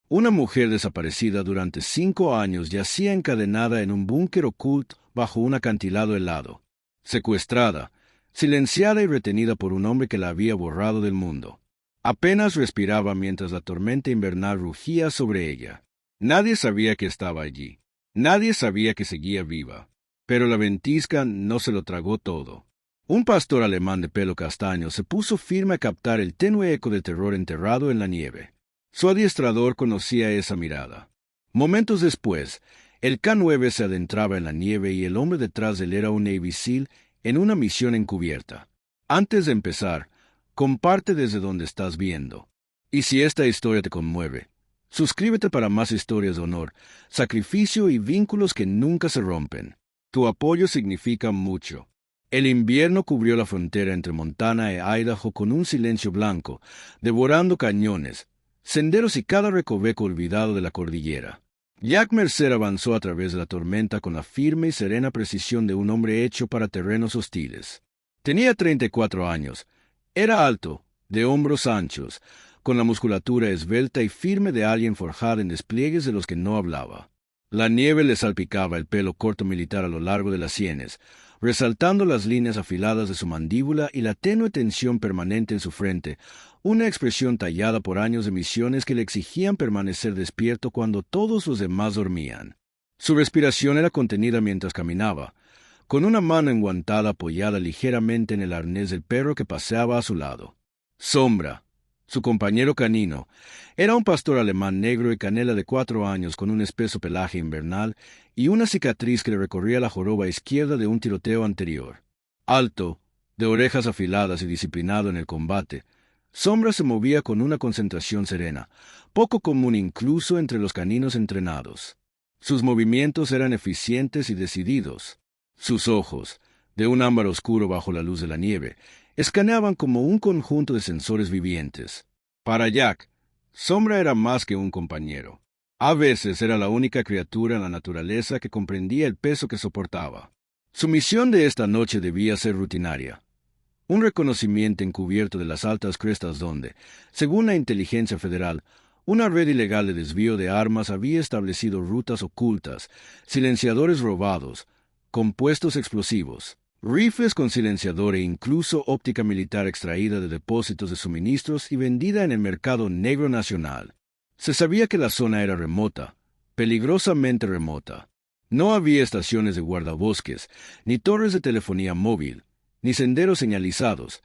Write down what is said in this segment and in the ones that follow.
Una mujer desaparecida durante 5 años yacía encadenada en un búnker oculto bajo un acantilado helado, secuestrada, silenciada y retenida por un hombre que la había borrado del mundo. Apenas respiraba mientras la tormenta invernal rugía sobre ella. Nadie sabía que estaba allí. Nadie sabía que seguía viva. Pero la ventisca no se lo tragó todo. Un pastor alemán de pelo castaño se puso firme a captar el tenue eco del terror enterrado en la nieve. Su adiestrador conocía esa mirada. Momentos después, el K-9 se adentraba en la nieve y el hombre detrás de él era un Navy SEAL en una misión encubierta. Antes de empezar, comparte desde donde estás viendo. Y si esta historia te conmueve, suscríbete para más historias de honor, sacrificio y vínculos que nunca se rompen. Tu apoyo significa mucho. El invierno cubrió la frontera entre Montana e Idaho con un silencio blanco, devorando cañones, senderos y cada recoveco olvidado de la cordillera. Jack Mercer avanzó a través de la tormenta con la firme y serena precisión de un hombre hecho para terrenos hostiles. Tenía 34 años. Era alto, de hombros anchos, con la musculatura esbelta y firme de alguien forjado en despliegues de los que no hablaba. La nieve le salpicaba el pelo corto militar a lo largo de las sienes, resaltando las líneas afiladas de su mandíbula y la tenue tensión permanente en su frente, una expresión tallada por años de misiones que le exigían permanecer despierto cuando todos los demás dormían. Su respiración era contenida mientras caminaba, con una mano enguantada apoyada ligeramente en el arnés del perro que paseaba a su lado. Sombra, su compañero canino, era un pastor alemán negro y canela de 4 años con un espeso pelaje invernal y una cicatriz que le recorría la joroba izquierda de un tiroteo anterior. Alto, de orejas afiladas y disciplinado en el combate, Sombra se movía con una concentración serena, poco común incluso entre los caninos entrenados. Sus movimientos eran eficientes y decididos. Sus ojos, de un ámbar oscuro bajo la luz de la nieve, escaneaban como un conjunto de sensores vivientes. Para Jack, Sombra era más que un compañero. A veces era la única criatura en la naturaleza que comprendía el peso que soportaba. Su misión de esta noche debía ser rutinaria. Un reconocimiento encubierto de las altas crestas donde, según la inteligencia federal, una red ilegal de desvío de armas había establecido rutas ocultas, silenciadores robados, compuestos explosivos, rifles con silenciador e incluso óptica militar extraída de depósitos de suministros y vendida en el mercado negro nacional. Se sabía que la zona era remota, peligrosamente remota. No había estaciones de guardabosques, ni torres de telefonía móvil, ni senderos señalizados,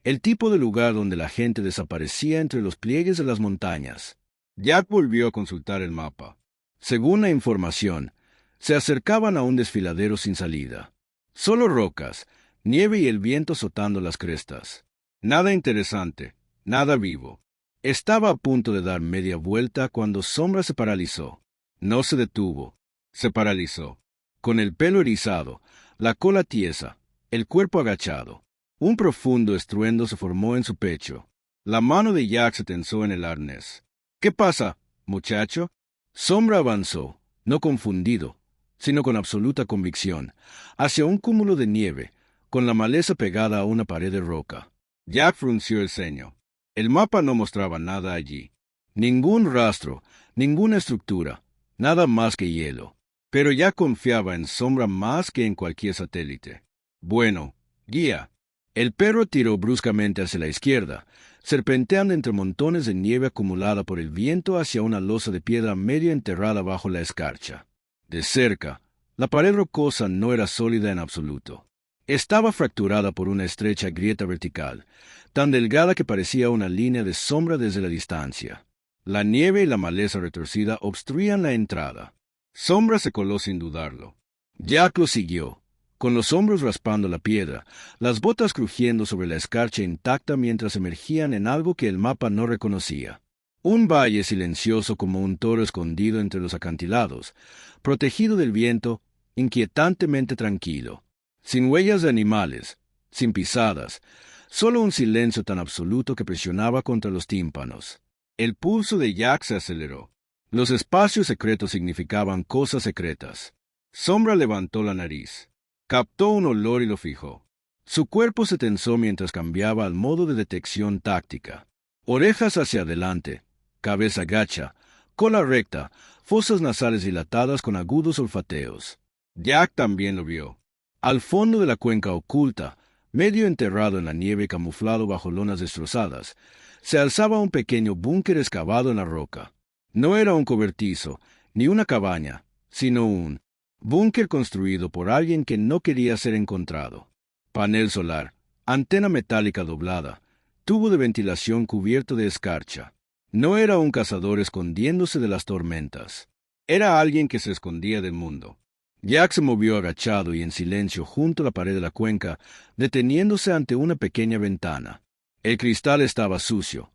el tipo de lugar donde la gente desaparecía entre los pliegues de las montañas. Jack volvió a consultar el mapa. Según la información, se acercaban a un desfiladero sin salida. Solo rocas, nieve y el viento azotando las crestas. Nada interesante, nada vivo. Estaba a punto de dar media vuelta cuando Sombra se paralizó. No se detuvo, se paralizó. Con el pelo erizado, la cola tiesa, el cuerpo agachado. Un profundo estruendo se formó en su pecho. La mano de Jack se tensó en el arnés. «¿Qué pasa, muchacho?» Sombra avanzó, no confundido, sino con absoluta convicción, hacia un cúmulo de nieve, con la maleza pegada a una pared de roca. Jack frunció el ceño. El mapa no mostraba nada allí. Ningún rastro, ninguna estructura, nada más que hielo. Pero ya confiaba en Sombra más que en cualquier satélite. «Bueno, guía». El perro tiró bruscamente hacia la izquierda, serpenteando entre montones de nieve acumulada por el viento hacia una losa de piedra medio enterrada bajo la escarcha. De cerca, la pared rocosa no era sólida en absoluto. Estaba fracturada por una estrecha grieta vertical, tan delgada que parecía una línea de sombra desde la distancia. La nieve y la maleza retorcida obstruían la entrada. Sombra se coló sin dudarlo. Jack lo siguió, con los hombros raspando la piedra, las botas crujiendo sobre la escarcha intacta mientras emergían en algo que el mapa no reconocía. Un valle silencioso como un toro escondido entre los acantilados, protegido del viento, inquietantemente tranquilo. Sin huellas de animales, sin pisadas, solo un silencio tan absoluto que presionaba contra los tímpanos. El pulso de Jack se aceleró. Los espacios secretos significaban cosas secretas. Sombra levantó la nariz. Captó un olor y lo fijó. Su cuerpo se tensó mientras cambiaba al modo de detección táctica. Orejas hacia adelante, cabeza gacha, cola recta, fosas nasales dilatadas con agudos olfateos. Jack también lo vio. Al fondo de la cuenca oculta, medio enterrado en la nieve y camuflado bajo lonas destrozadas, se alzaba un pequeño búnker excavado en la roca. No era un cobertizo, ni una cabaña, sino un búnker construido por alguien que no quería ser encontrado. Panel solar, antena metálica doblada, tubo de ventilación cubierto de escarcha. No era un cazador escondiéndose de las tormentas. Era alguien que se escondía del mundo. Jack se movió agachado y en silencio junto a la pared de la cuenca, deteniéndose ante una pequeña ventana. El cristal estaba sucio,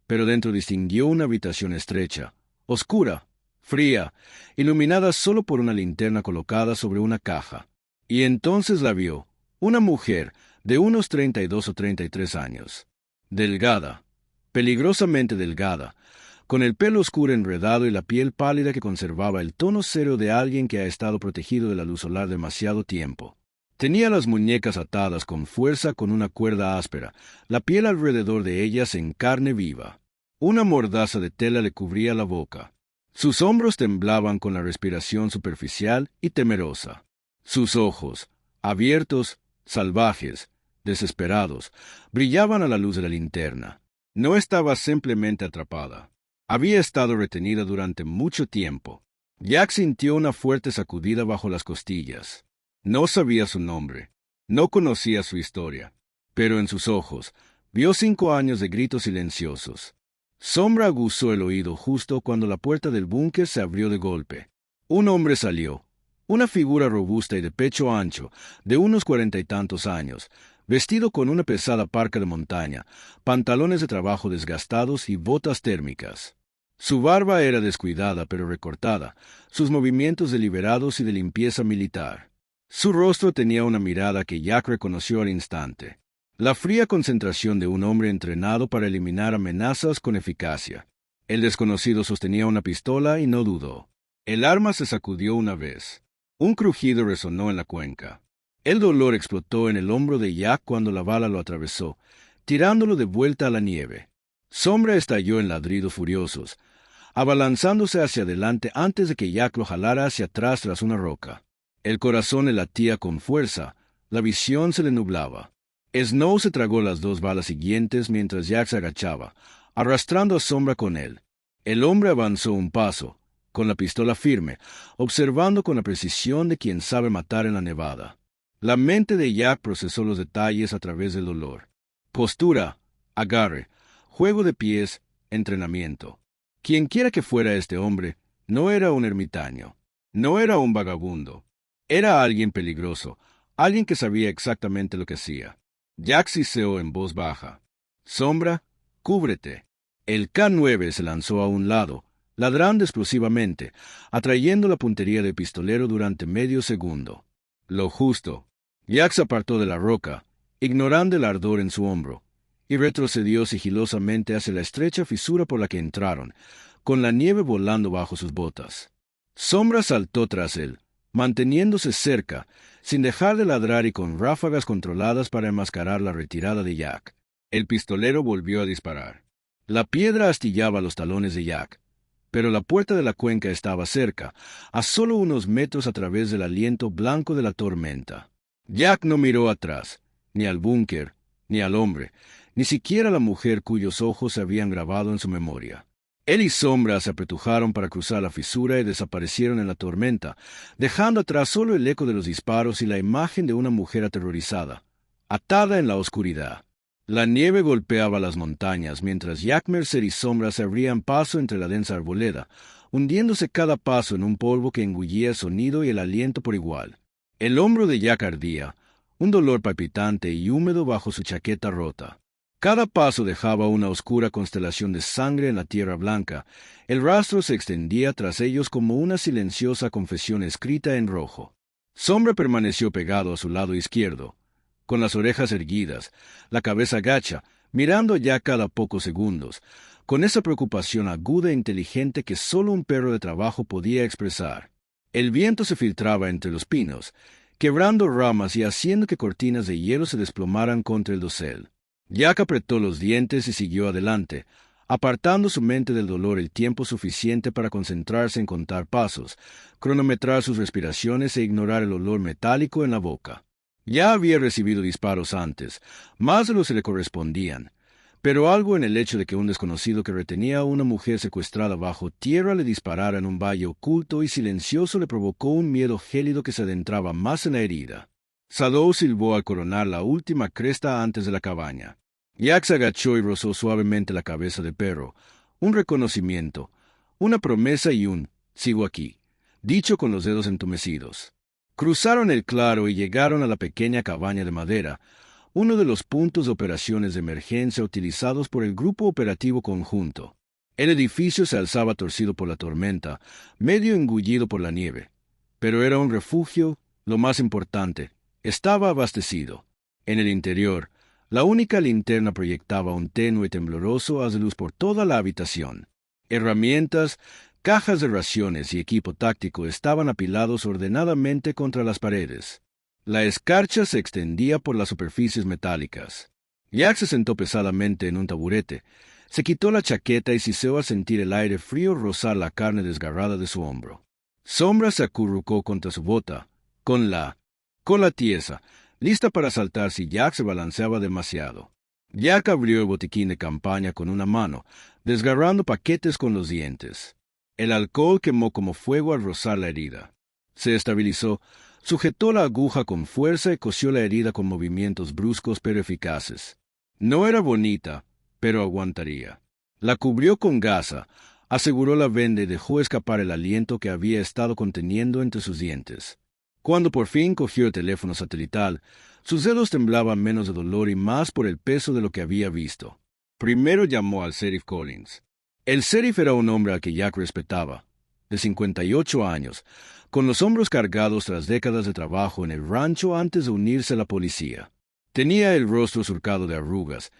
pero dentro distinguió una habitación estrecha, oscura, fría, iluminada solo por una linterna colocada sobre una caja. Y entonces la vio, una mujer de unos 32 o 33 años. Delgada, peligrosamente delgada, con el pelo oscuro enredado y la piel pálida que conservaba el tono serio de alguien que ha estado protegido de la luz solar demasiado tiempo. Tenía las muñecas atadas con fuerza con una cuerda áspera, la piel alrededor de ellas en carne viva. Una mordaza de tela le cubría la boca. Sus hombros temblaban con la respiración superficial y temerosa. Sus ojos, abiertos, salvajes, desesperados, brillaban a la luz de la linterna. No estaba simplemente atrapada. Había estado retenida durante mucho tiempo. Jack sintió una fuerte sacudida bajo las costillas. No sabía su nombre, no conocía su historia, pero en sus ojos vio 5 años de gritos silenciosos. Sombra aguzó el oído justo cuando la puerta del búnker se abrió de golpe. Un hombre salió, una figura robusta y de pecho ancho, de unos 40 y tantos años, vestido con una pesada parca de montaña, pantalones de trabajo desgastados y botas térmicas. Su barba era descuidada pero recortada, sus movimientos deliberados y de limpieza militar. Su rostro tenía una mirada que Jack reconoció al instante. La fría concentración de un hombre entrenado para eliminar amenazas con eficacia. El desconocido sostenía una pistola y no dudó. El arma se sacudió una vez. Un crujido resonó en la cuenca. El dolor explotó en el hombro de Jack cuando la bala lo atravesó, tirándolo de vuelta a la nieve. Sombra estalló en ladridos furiosos, abalanzándose hacia adelante antes de que Jack lo jalara hacia atrás tras una roca. El corazón le latía con fuerza, la visión se le nublaba. Snow se tragó las 2 balas siguientes mientras Jack se agachaba, arrastrando a Sombra con él. El hombre avanzó un paso, con la pistola firme, observando con la precisión de quien sabe matar en la nevada. La mente de Jack procesó los detalles a través del dolor. Postura, agarre, juego de pies, entrenamiento. Quienquiera que fuera este hombre, no era un ermitaño, no era un vagabundo. Era alguien peligroso, alguien que sabía exactamente lo que hacía. Jack siseó en voz baja. Sombra, cúbrete. El K-9 se lanzó a un lado, ladrando explosivamente, atrayendo la puntería del pistolero durante medio segundo. Lo justo. Jack se apartó de la roca, ignorando el ardor en su hombro, y retrocedió sigilosamente hacia la estrecha fisura por la que entraron, con la nieve volando bajo sus botas. Sombra saltó tras él, manteniéndose cerca, sin dejar de ladrar y con ráfagas controladas para enmascarar la retirada de Jack. El pistolero volvió a disparar. La piedra astillaba los talones de Jack, pero la puerta de la cuenca estaba cerca, a solo unos metros a través del aliento blanco de la tormenta. Jack no miró atrás, ni al búnker, ni al hombre, ni siquiera a la mujer cuyos ojos se habían grabado en su memoria. Él y Sombra se apretujaron para cruzar la fisura y desaparecieron en la tormenta, dejando atrás solo el eco de los disparos y la imagen de una mujer aterrorizada, atada en la oscuridad. La nieve golpeaba las montañas mientras Jack Mercer y Sombra se abrían paso entre la densa arboleda, hundiéndose cada paso en un polvo que engullía el sonido y el aliento por igual. El hombro de Jack ardía, un dolor palpitante y húmedo bajo su chaqueta rota. Cada paso dejaba una oscura constelación de sangre en la tierra blanca. El rastro se extendía tras ellos como una silenciosa confesión escrita en rojo. Sombra permaneció pegado a su lado izquierdo, con las orejas erguidas, la cabeza gacha, mirando ya cada pocos segundos, con esa preocupación aguda e inteligente que solo un perro de trabajo podía expresar. El viento se filtraba entre los pinos, quebrando ramas y haciendo que cortinas de hielo se desplomaran contra el dosel. Jack apretó los dientes y siguió adelante, apartando su mente del dolor el tiempo suficiente para concentrarse en contar pasos, cronometrar sus respiraciones e ignorar el olor metálico en la boca. Ya había recibido disparos antes, más de los que le correspondían, pero algo en el hecho de que un desconocido que retenía a una mujer secuestrada bajo tierra le disparara en un valle oculto y silencioso le provocó un miedo gélido que se adentraba más en la herida. Sadow silbó al coronar la última cresta antes de la cabaña. Jack se agachó y rozó suavemente la cabeza del perro. Un reconocimiento, una promesa y un «sigo aquí», dicho con los dedos entumecidos. Cruzaron el claro y llegaron a la pequeña cabaña de madera, uno de los puntos de operaciones de emergencia utilizados por el Grupo Operativo Conjunto. El edificio se alzaba torcido por la tormenta, medio engullido por la nieve. Pero era un refugio, lo más importante, estaba abastecido. En el interior, la única linterna proyectaba un tenue y tembloroso haz de luz por toda la habitación. Herramientas, cajas de raciones y equipo táctico estaban apilados ordenadamente contra las paredes. La escarcha se extendía por las superficies metálicas. Jack se sentó pesadamente en un taburete, se quitó la chaqueta y siseó al sentir el aire frío rozar la carne desgarrada de su hombro. Sombra se acurrucó contra su bota, con la cola tiesa, lista para saltar si Jack se balanceaba demasiado. Jack abrió el botiquín de campaña con una mano, desgarrando paquetes con los dientes. El alcohol quemó como fuego al rozar la herida. Se estabilizó, sujetó la aguja con fuerza y cosió la herida con movimientos bruscos pero eficaces. No era bonita, pero aguantaría. La cubrió con gasa, aseguró la venda y dejó escapar el aliento que había estado conteniendo entre sus dientes. Cuando por fin cogió el teléfono satelital, sus dedos temblaban menos de dolor y más por el peso de lo que había visto. Primero llamó al sheriff Collins. El sheriff era un hombre al que Jack respetaba, de 58 años, con los hombros cargados tras décadas de trabajo en el rancho antes de unirse a la policía. Tenía el rostro surcado de arrugas,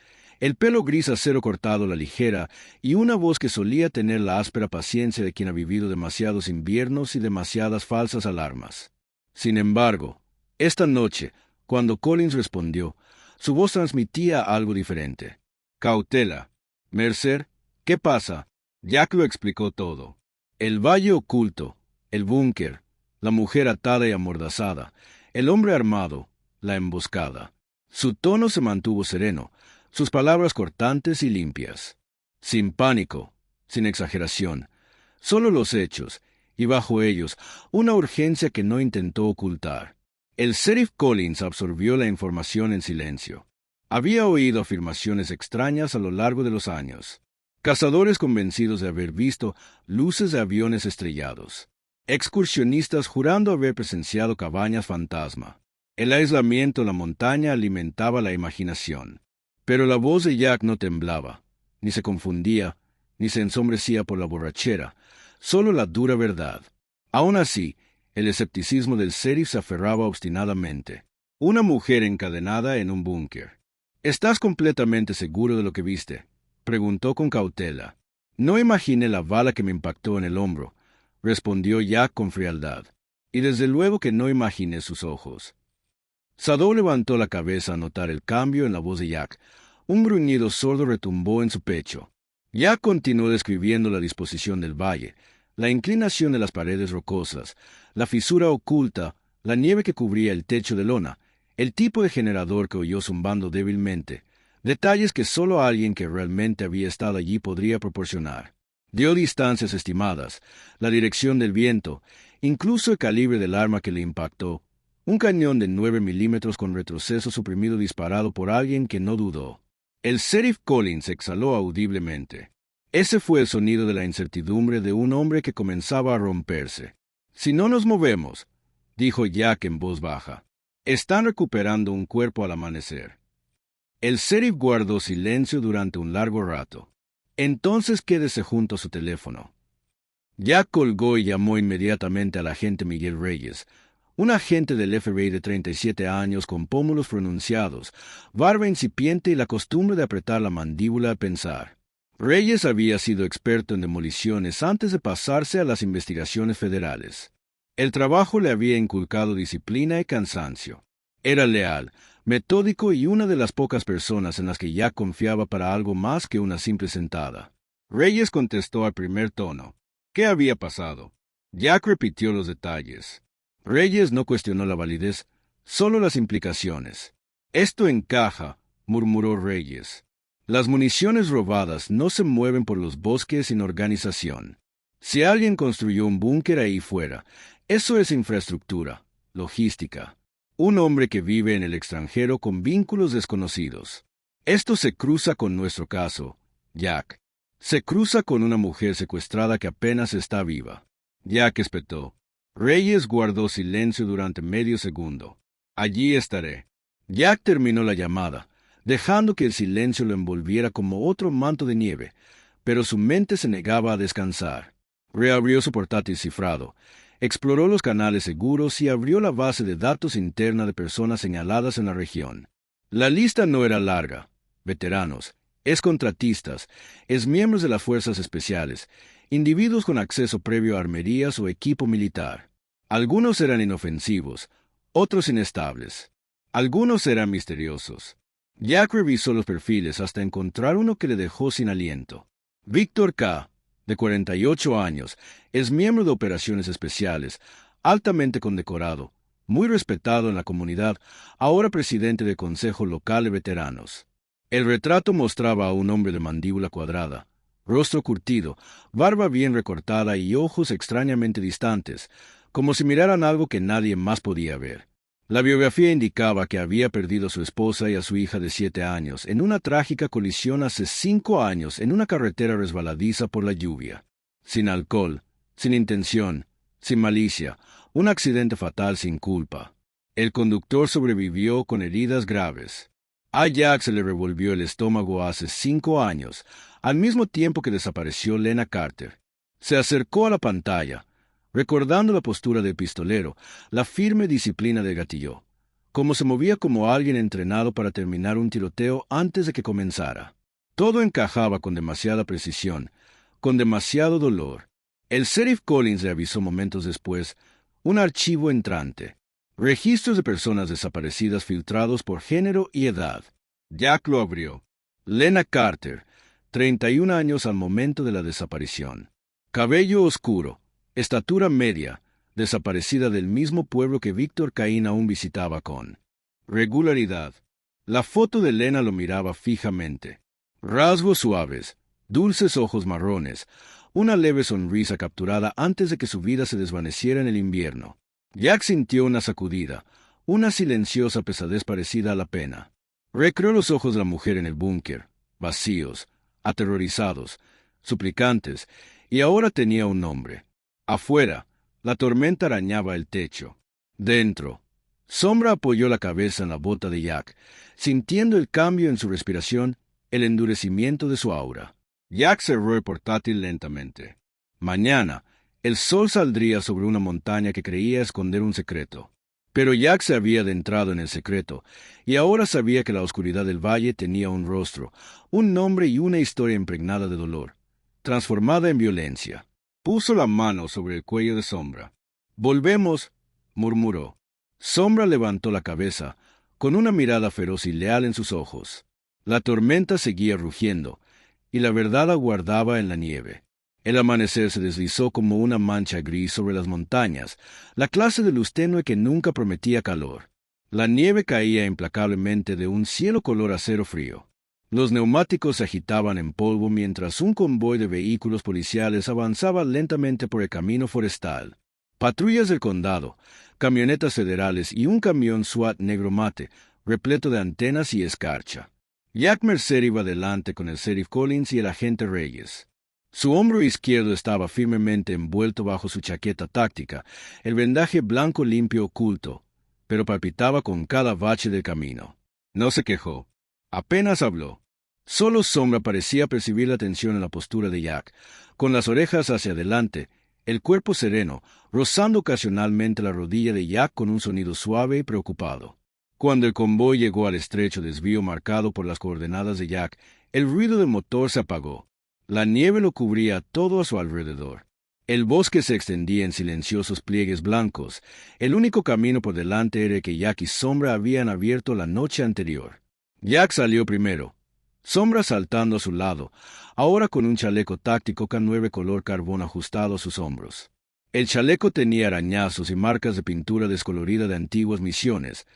el pelo gris acero cortado a la ligera y una voz que solía tener la áspera paciencia de quien ha vivido demasiados inviernos y demasiadas falsas alarmas. Sin embargo, esta noche, cuando Collins respondió, su voz transmitía algo diferente. Cautela. Mercer, ¿qué pasa? Jack lo explicó todo. El valle oculto, el búnker, la mujer atada y amordazada, el hombre armado, la emboscada. Su tono se mantuvo sereno, sus palabras cortantes y limpias. Sin pánico, sin exageración, solo los hechos, y bajo ellos, una urgencia que no intentó ocultar. El sheriff Collins absorbió la información en silencio. Había oído afirmaciones extrañas a lo largo de los años. Cazadores convencidos de haber visto luces de aviones estrellados. Excursionistas jurando haber presenciado cabañas fantasma. El aislamiento en la montaña alimentaba la imaginación. Pero la voz de Jack no temblaba, ni se confundía, ni se ensombrecía por la borrachera, solo la dura verdad. Aún así, el escepticismo del sheriff se aferraba obstinadamente. Una mujer encadenada en un búnker. ¿Estás completamente seguro de lo que viste?, preguntó con cautela. No imaginé la bala que me impactó en el hombro, respondió Jack con frialdad. Y desde luego que no imaginé sus ojos. Sadow levantó la cabeza a notar el cambio en la voz de Jack. Un gruñido sordo retumbó en su pecho. Jack continuó describiendo la disposición del valle, la inclinación de las paredes rocosas, la fisura oculta, la nieve que cubría el techo de lona, el tipo de generador que oyó zumbando débilmente, detalles que solo alguien que realmente había estado allí podría proporcionar. Dio distancias estimadas, la dirección del viento, incluso el calibre del arma que le impactó. Un cañón de 9 milímetros con retroceso suprimido disparado por alguien que no dudó. El sheriff Collins exhaló audiblemente. Ese fue el sonido de la incertidumbre de un hombre que comenzaba a romperse. «Si no nos movemos», dijo Jack en voz baja, «están recuperando un cuerpo al amanecer». El sheriff guardó silencio durante un largo rato. «Entonces quédese junto a su teléfono». Jack colgó y llamó inmediatamente al agente Miguel Reyes, un agente del FBI de 37 años con pómulos pronunciados, barba incipiente y la costumbre de apretar la mandíbula al pensar. Reyes había sido experto en demoliciones antes de pasarse a las investigaciones federales. El trabajo le había inculcado disciplina y cansancio. Era leal, metódico y una de las pocas personas en las que Jack confiaba para algo más que una simple sentada. Reyes contestó al primer tono. ¿Qué había pasado? Jack repitió los detalles. Reyes no cuestionó la validez, solo las implicaciones. Esto encaja, murmuró Reyes. Las municiones robadas no se mueven por los bosques sin organización. Si alguien construyó un búnker ahí fuera, eso es infraestructura, logística. Un hombre que vive en el extranjero con vínculos desconocidos. Esto se cruza con nuestro caso, Jack. Se cruza con una mujer secuestrada que apenas está viva. Jack espetó. Reyes guardó silencio durante medio segundo. Allí estaré. Jack terminó la llamada, dejando que el silencio lo envolviera como otro manto de nieve, pero su mente se negaba a descansar. Reabrió su portátil cifrado, exploró los canales seguros y abrió la base de datos interna de personas señaladas en la región. La lista no era larga. Veteranos, excontratistas, exmiembros de las fuerzas especiales, individuos con acceso previo a armerías o equipo militar. Algunos eran inofensivos, otros inestables. Algunos eran misteriosos. Jack revisó los perfiles hasta encontrar uno que le dejó sin aliento. Víctor K., de 48 años, es miembro de operaciones especiales, altamente condecorado, muy respetado en la comunidad, ahora presidente del Consejo Local de Veteranos. El retrato mostraba a un hombre de mandíbula cuadrada, rostro curtido, barba bien recortada y ojos extrañamente distantes, como si miraran algo que nadie más podía ver. La biografía indicaba que había perdido a su esposa y a su hija de 7 años en una trágica colisión hace 5 años en una carretera resbaladiza por la lluvia. Sin alcohol, sin intención, sin malicia, un accidente fatal sin culpa. El conductor sobrevivió con heridas graves. A Jack se le revolvió el estómago hace 5 años, al mismo tiempo que desapareció Lena Carter. Se acercó a la pantalla, recordando la postura del pistolero, la firme disciplina del gatilló, como se movía como alguien entrenado para terminar un tiroteo antes de que comenzara. Todo encajaba con demasiada precisión, con demasiado dolor. El sheriff Collins le avisó momentos después, un archivo entrante, registros de personas desaparecidas filtrados por género y edad. Jack lo abrió. Lena Carter, 31 años al momento de la desaparición. Cabello oscuro, estatura media, desaparecida del mismo pueblo que Víctor Caín aún visitaba con regularidad. La foto de Lena lo miraba fijamente. Rasgos suaves, dulces ojos marrones, una leve sonrisa capturada antes de que su vida se desvaneciera en el invierno. Jack sintió una sacudida, una silenciosa pesadez parecida a la pena. Recreó los ojos de la mujer en el búnker, vacíos, aterrorizados, suplicantes, y ahora tenía un nombre. Afuera, la tormenta arañaba el techo. Dentro, Sombra apoyó la cabeza en la bota de Jack, sintiendo el cambio en su respiración, el endurecimiento de su aura. Jack cerró el portátil lentamente. Mañana, el sol saldría sobre una montaña que creía esconder un secreto. Pero Jack se había adentrado en el secreto, y ahora sabía que la oscuridad del valle tenía un rostro, un nombre y una historia impregnada de dolor, transformada en violencia. Puso la mano sobre el cuello de Sombra. «Volvemos», murmuró. Sombra levantó la cabeza, con una mirada feroz y leal en sus ojos. La tormenta seguía rugiendo, y la verdad aguardaba en la nieve. El amanecer se deslizó como una mancha gris sobre las montañas, la clase de luz tenue que nunca prometía calor. La nieve caía implacablemente de un cielo color acero frío. Los neumáticos se agitaban en polvo mientras un convoy de vehículos policiales avanzaba lentamente por el camino forestal. Patrullas del condado, camionetas federales y un camión SWAT negro mate, repleto de antenas y escarcha. Jack Mercer iba delante con el sheriff Collins y el agente Reyes. Su hombro izquierdo estaba firmemente envuelto bajo su chaqueta táctica, el vendaje blanco limpio oculto, pero palpitaba con cada bache del camino. No se quejó. Apenas habló. Solo Sombra parecía percibir la tensión en la postura de Jack, con las orejas hacia adelante, el cuerpo sereno, rozando ocasionalmente la rodilla de Jack con un sonido suave y preocupado. Cuando el convoy llegó al estrecho desvío marcado por las coordenadas de Jack, el ruido del motor se apagó. La nieve lo cubría todo a su alrededor. El bosque se extendía en silenciosos pliegues blancos. El único camino por delante era el que Jack y Sombra habían abierto la noche anterior. Jack salió primero, Sombra saltando a su lado, ahora con un chaleco táctico K9 color carbón ajustado a sus hombros. El chaleco tenía arañazos y marcas de pintura descolorida de antiguas misiones,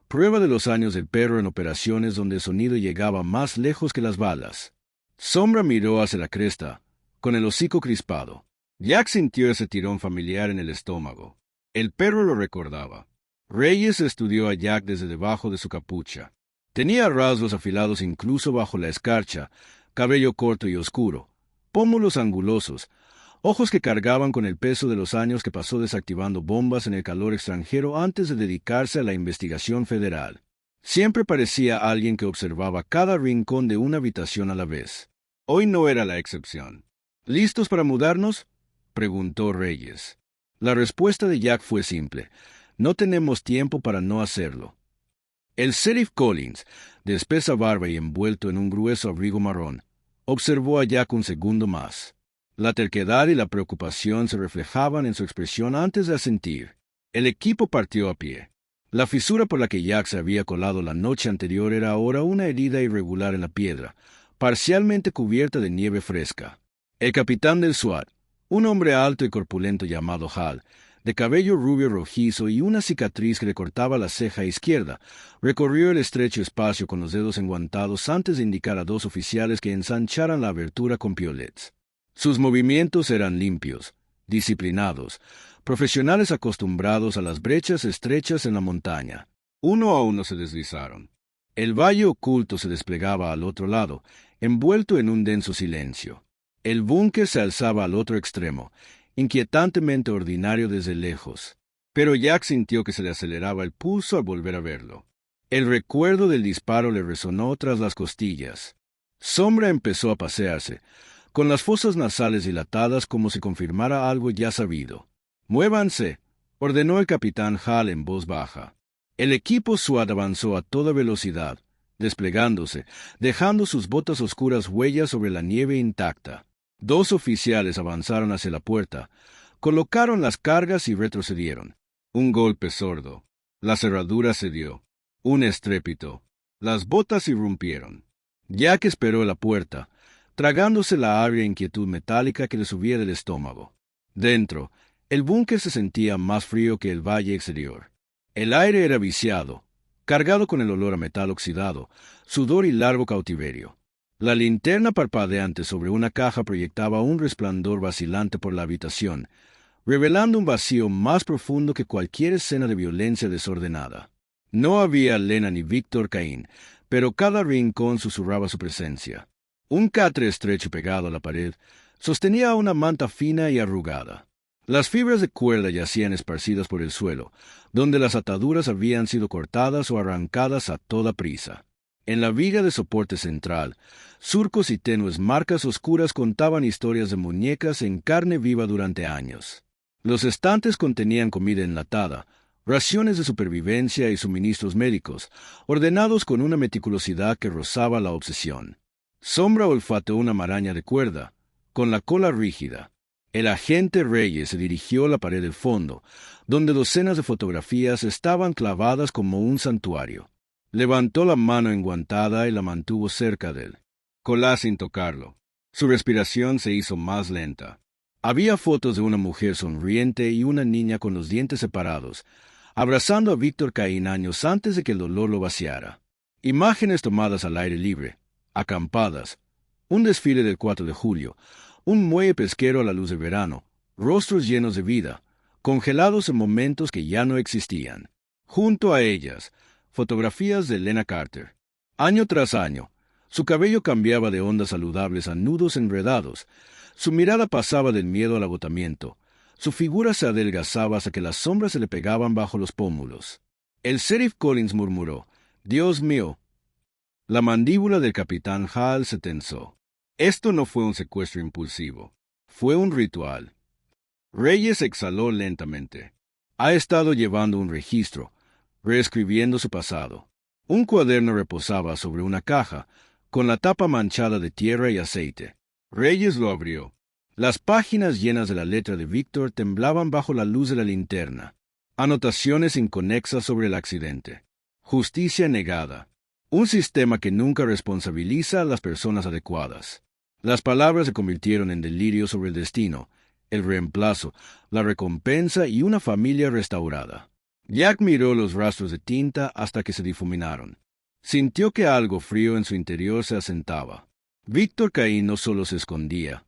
prueba de los años del perro en operaciones donde el sonido llegaba más lejos que las balas. Sombra miró hacia la cresta, con el hocico crispado. Jack sintió ese tirón familiar en el estómago. El perro lo recordaba. Reyes estudió a Jack desde debajo de su capucha. Tenía rasgos afilados incluso bajo la escarcha, cabello corto y oscuro, pómulos angulosos, ojos que cargaban con el peso de los años que pasó desactivando bombas en el calor extranjero antes de dedicarse a la investigación federal. Siempre parecía alguien que observaba cada rincón de una habitación a la vez. Hoy no era la excepción. ¿Listos para mudarnos?, preguntó Reyes. La respuesta de Jack fue simple. No tenemos tiempo para no hacerlo. El sheriff Collins, de espesa barba y envuelto en un grueso abrigo marrón, observó a Jack un segundo más. La terquedad y la preocupación se reflejaban en su expresión antes de asentir. El equipo partió a pie. La fisura por la que Jack se había colado la noche anterior era ahora una herida irregular en la piedra, parcialmente cubierta de nieve fresca. El capitán del SWAT, un hombre alto y corpulento llamado Hal, de cabello rubio rojizo y una cicatriz que le cortaba la ceja izquierda, recorrió el estrecho espacio con los dedos enguantados antes de indicar a dos oficiales que ensancharan la abertura con piolets. Sus movimientos eran limpios, disciplinados, profesionales acostumbrados a las brechas estrechas en la montaña. Uno a uno se deslizaron. El valle oculto se desplegaba al otro lado, envuelto en un denso silencio. El búnker se alzaba al otro extremo, inquietantemente ordinario desde lejos. Pero Jack sintió que se le aceleraba el pulso al volver a verlo. El recuerdo del disparo le resonó tras las costillas. Sombra empezó a pasearse, con las fosas nasales dilatadas como si confirmara algo ya sabido. «Muévanse», ordenó el capitán Hal en voz baja. El equipo SWAT avanzó a toda velocidad, desplegándose, dejando sus botas oscuras huellas sobre la nieve intacta. Dos oficiales avanzaron hacia la puerta, colocaron las cargas y retrocedieron. Un golpe sordo. La cerradura cedió. Un estrépito. Las botas irrumpieron. Jack esperó a la puerta, tragándose la agria inquietud metálica que le subía del estómago. Dentro, el búnker se sentía más frío que el valle exterior. El aire era viciado, cargado con el olor a metal oxidado, sudor y largo cautiverio. La linterna parpadeante sobre una caja proyectaba un resplandor vacilante por la habitación, revelando un vacío más profundo que cualquier escena de violencia desordenada. No había Lena ni Víctor Caín, pero cada rincón susurraba su presencia. Un catre estrecho pegado a la pared sostenía una manta fina y arrugada. Las fibras de cuerda yacían esparcidas por el suelo, donde las ataduras habían sido cortadas o arrancadas a toda prisa. En la viga de soporte central, surcos y tenues marcas oscuras contaban historias de muñecas en carne viva durante años. Los estantes contenían comida enlatada, raciones de supervivencia y suministros médicos, ordenados con una meticulosidad que rozaba la obsesión. Sombra olfateó una maraña de cuerda, con la cola rígida. El agente Reyes se dirigió a la pared del fondo, donde docenas de fotografías estaban clavadas como un santuario. Levantó la mano enguantada y la mantuvo cerca de él. Colá sin tocarlo. Su respiración se hizo más lenta. Había fotos de una mujer sonriente y una niña con los dientes separados, abrazando a Víctor Caín años antes de que el dolor lo vaciara. Imágenes tomadas al aire libre, acampadas, un desfile del 4 de julio, un muelle pesquero a la luz de verano, rostros llenos de vida, congelados en momentos que ya no existían. Junto a ellas, fotografías de Lena Carter. Año tras año, su cabello cambiaba de ondas saludables a nudos enredados, su mirada pasaba del miedo al agotamiento, su figura se adelgazaba hasta que las sombras se le pegaban bajo los pómulos. El sheriff Collins murmuró, «Dios mío». La mandíbula del capitán Hal se tensó. Esto no fue un secuestro impulsivo, fue un ritual. Reyes exhaló lentamente. Ha estado llevando un registro, reescribiendo su pasado. Un cuaderno reposaba sobre una caja, con la tapa manchada de tierra y aceite. Reyes lo abrió. Las páginas llenas de la letra de Víctor temblaban bajo la luz de la linterna. Anotaciones inconexas sobre el accidente. Justicia negada. Un sistema que nunca responsabiliza a las personas adecuadas. Las palabras se convirtieron en delirio sobre el destino, el reemplazo, la recompensa y una familia restaurada. Jack miró los rastros de tinta hasta que se difuminaron. Sintió que algo frío en su interior se asentaba. Víctor Caín no solo se escondía,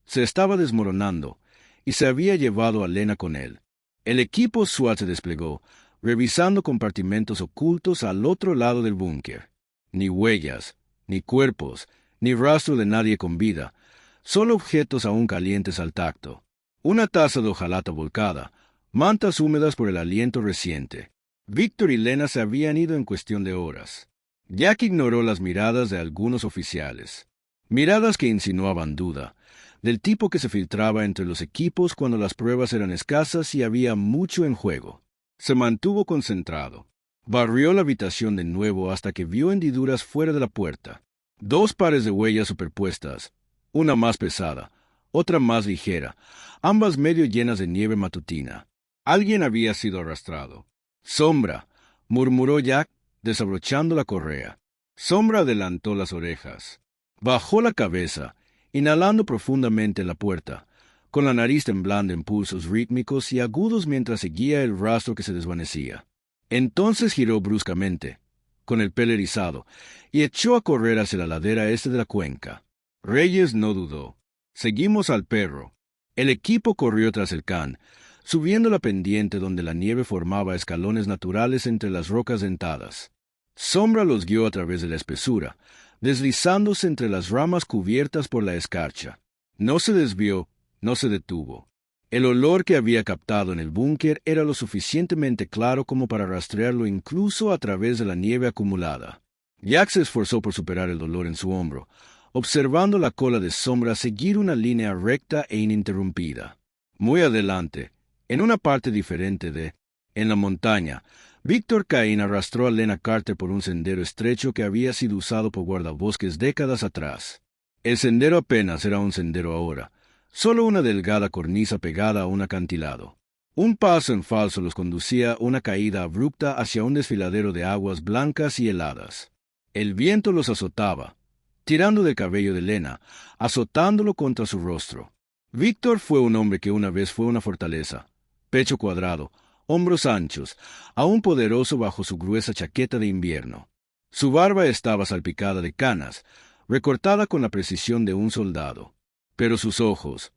se estaba desmoronando, y se había llevado a Lena con él. El equipo SWAT se desplegó, revisando compartimentos ocultos al otro lado del búnker. Ni huellas, ni cuerpos, ni rastro de nadie con vida, solo objetos aún calientes al tacto. Una taza de hojalata volcada, mantas húmedas por el aliento reciente. Víctor y Lena se habían ido en cuestión de horas. Jack ignoró las miradas de algunos oficiales. Miradas que insinuaban duda, del tipo que se filtraba entre los equipos cuando las pruebas eran escasas y había mucho en juego. Se mantuvo concentrado. Barrió la habitación de nuevo hasta que vio hendiduras fuera de la puerta. 2 pares de huellas superpuestas, una más pesada, otra más ligera, ambas medio llenas de nieve matutina. Alguien había sido arrastrado. «Sombra», murmuró Jack, desabrochando la correa. Sombra adelantó las orejas. Bajó la cabeza, inhalando profundamente la puerta, con la nariz temblando en pulsos rítmicos y agudos mientras seguía el rastro que se desvanecía. Entonces giró bruscamente, con el pelo erizado, y echó a correr hacia la ladera este de la cuenca. Reyes no dudó. «Seguimos al perro». El equipo corrió tras el can, subiendo la pendiente donde la nieve formaba escalones naturales entre las rocas dentadas. Sombra los guió a través de la espesura, deslizándose entre las ramas cubiertas por la escarcha. No se desvió, no se detuvo. El olor que había captado en el búnker era lo suficientemente claro como para rastrearlo incluso a través de la nieve acumulada. Jack se esforzó por superar el dolor en su hombro, observando la cola de Sombra seguir una línea recta e ininterrumpida. Muy adelante, en una parte diferente en la montaña, Víctor Caín arrastró a Lena Carter por un sendero estrecho que había sido usado por guardabosques décadas atrás. El sendero apenas era un sendero ahora, solo una delgada cornisa pegada a un acantilado. Un paso en falso los conducía a una caída abrupta hacia un desfiladero de aguas blancas y heladas. El viento los azotaba, tirando del cabello de Lena, azotándolo contra su rostro. Víctor fue un hombre que una vez fue una fortaleza. Pecho cuadrado, hombros anchos, aún poderoso bajo su gruesa chaqueta de invierno. Su barba estaba salpicada de canas, recortada con la precisión de un soldado. Pero sus ojos,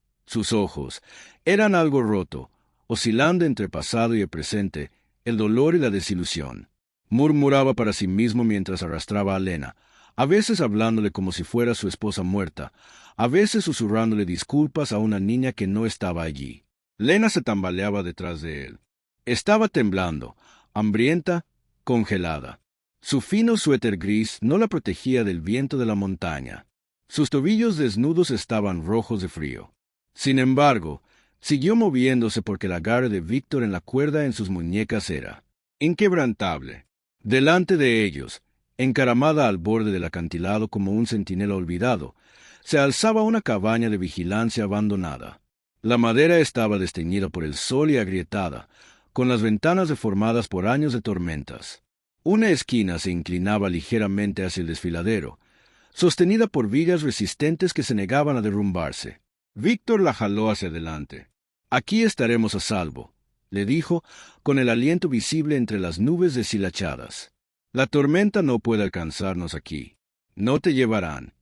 eran algo roto, oscilando entre pasado y el presente, el dolor y la desilusión. Murmuraba para sí mismo mientras arrastraba a Lena, a veces hablándole como si fuera su esposa muerta, a veces susurrándole disculpas a una niña que no estaba allí. Lena se tambaleaba detrás de él. Estaba temblando, hambrienta, congelada. Su fino suéter gris no la protegía del viento de la montaña. Sus tobillos desnudos estaban rojos de frío. Sin embargo, siguió moviéndose porque el agarre de Víctor en la cuerda en sus muñecas era inquebrantable. Delante de ellos, encaramada al borde del acantilado como un centinela olvidado, se alzaba una cabaña de vigilancia abandonada. La madera estaba desteñida por el sol y agrietada, con las ventanas deformadas por años de tormentas. Una esquina se inclinaba ligeramente hacia el desfiladero, sostenida por vigas resistentes que se negaban a derrumbarse. Víctor la jaló hacia adelante. «Aquí estaremos a salvo», le dijo, con el aliento visible entre las nubes deshilachadas. «La tormenta no puede alcanzarnos aquí. No te llevarán».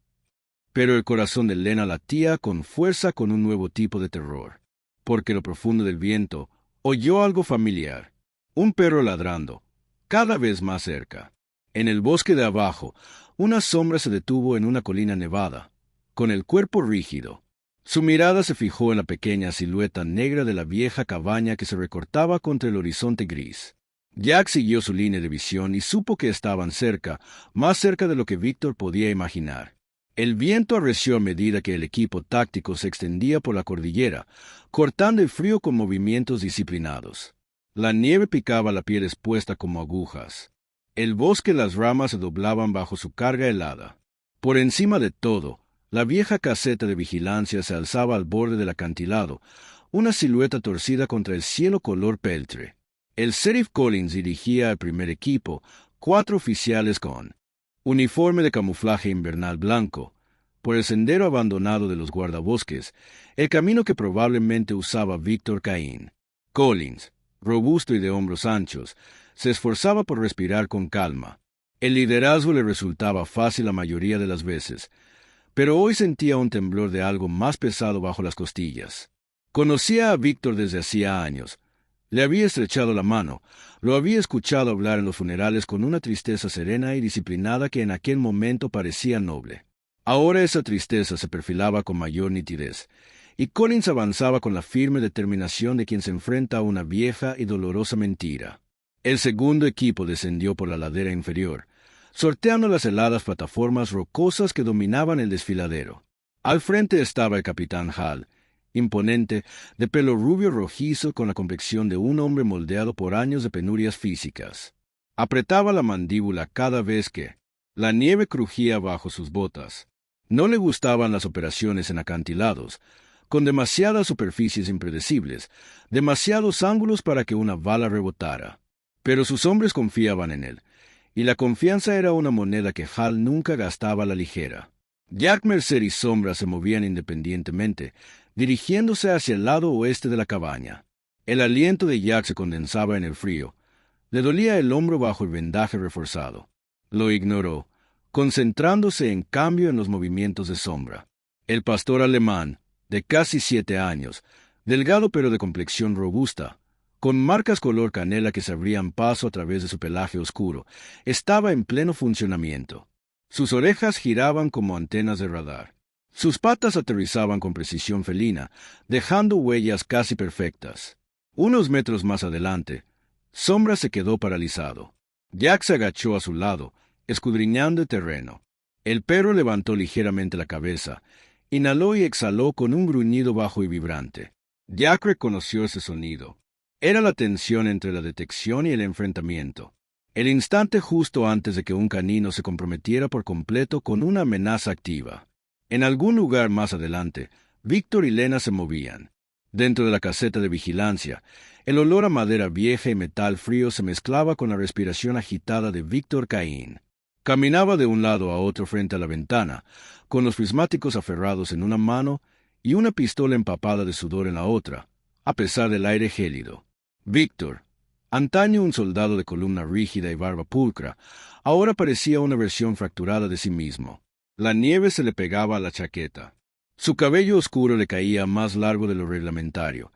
Pero el corazón de Lena latía con fuerza con un nuevo tipo de terror, porque lo profundo del viento oyó algo familiar. Un perro ladrando, cada vez más cerca. En el bosque de abajo, una sombra se detuvo en una colina nevada, con el cuerpo rígido. Su mirada se fijó en la pequeña silueta negra de la vieja cabaña que se recortaba contra el horizonte gris. Jack siguió su línea de visión y supo que estaban cerca, más cerca de lo que Víctor podía imaginar. El viento arreció a medida que el equipo táctico se extendía por la cordillera, cortando el frío con movimientos disciplinados. La nieve picaba la piel expuesta como agujas. El bosque y las ramas se doblaban bajo su carga helada. Por encima de todo, la vieja caseta de vigilancia se alzaba al borde del acantilado, una silueta torcida contra el cielo color peltre. El sheriff Collins dirigía al primer equipo, 4 oficiales con uniforme de camuflaje invernal blanco, por el sendero abandonado de los guardabosques, el camino que probablemente usaba Víctor Caín. Collins, robusto y de hombros anchos, se esforzaba por respirar con calma. El liderazgo le resultaba fácil la mayoría de las veces, pero hoy sentía un temblor de algo más pesado bajo las costillas. Conocía a Víctor desde hacía años. Le había estrechado la mano, lo había escuchado hablar en los funerales con una tristeza serena y disciplinada que en aquel momento parecía noble. Ahora esa tristeza se perfilaba con mayor nitidez, y Collins avanzaba con la firme determinación de quien se enfrenta a una vieja y dolorosa mentira. El segundo equipo descendió por la ladera inferior, sorteando las heladas plataformas rocosas que dominaban el desfiladero. Al frente estaba el capitán Hall, imponente, de pelo rubio rojizo con la complexión de un hombre moldeado por años de penurias físicas. Apretaba la mandíbula cada vez que la nieve crujía bajo sus botas. No le gustaban las operaciones en acantilados, con demasiadas superficies impredecibles, demasiados ángulos para que una bala rebotara. Pero sus hombres confiaban en él, y la confianza era una moneda que Hal nunca gastaba a la ligera. Jack, Mercer y Sombra se movían independientemente, dirigiéndose hacia el lado oeste de la cabaña. El aliento de Jack se condensaba en el frío. Le dolía el hombro bajo el vendaje reforzado. Lo ignoró, concentrándose en cambio en los movimientos de Sombra. El pastor alemán, de casi 7 años, delgado pero de complexión robusta, con marcas color canela que se abrían paso a través de su pelaje oscuro, estaba en pleno funcionamiento. Sus orejas giraban como antenas de radar. Sus patas aterrizaban con precisión felina, dejando huellas casi perfectas. Unos metros más adelante, Sombra se quedó paralizado. Jack se agachó a su lado, escudriñando el terreno. El perro levantó ligeramente la cabeza, inhaló y exhaló con un gruñido bajo y vibrante. Jack reconoció ese sonido. Era la tensión entre la detección y el enfrentamiento. El instante justo antes de que un canino se comprometiera por completo con una amenaza activa. En algún lugar más adelante, Víctor y Lena se movían. Dentro de la caseta de vigilancia, el olor a madera vieja y metal frío se mezclaba con la respiración agitada de Víctor Caín. Caminaba de un lado a otro frente a la ventana, con los prismáticos aferrados en una mano y una pistola empapada de sudor en la otra, a pesar del aire gélido. Víctor, antaño un soldado de columna rígida y barba pulcra, ahora parecía una versión fracturada de sí mismo. La nieve se le pegaba a la chaqueta. Su cabello oscuro le caía más largo de lo reglamentario,